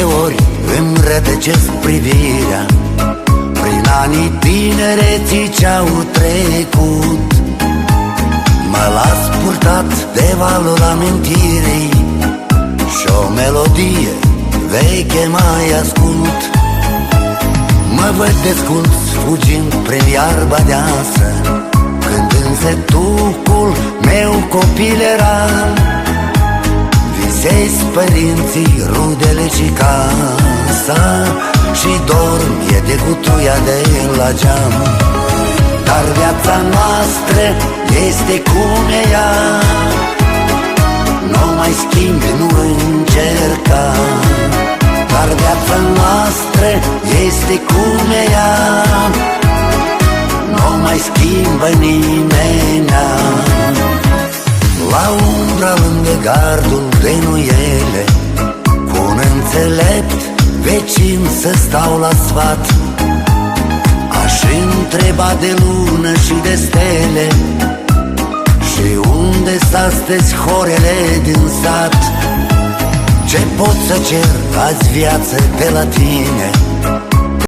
câte ori îmi rătăcesc privirea prin anii tinereții ce-au trecut. Mă las purtat de valul amintirii și o melodie veche mai ascult. Mă văd desculț fugind prin iarba deasă, când însetucul meu copil eram. Visez părinții, rudele și casa și dorm e de cutuia de la geam. Dar viața noastră este cum e ea, n-o mai schimbi, nu încerca. Dar viața noastră este cum e ea, n-o mai schimbă nimenea. La umbra lângă gardul de nuiele, cu un înțelept vecin să stau la sfat. Aș întreba de lună și de stele, și unde-s astăzi horele din sat. Ce pot să cer azi viață de la tine,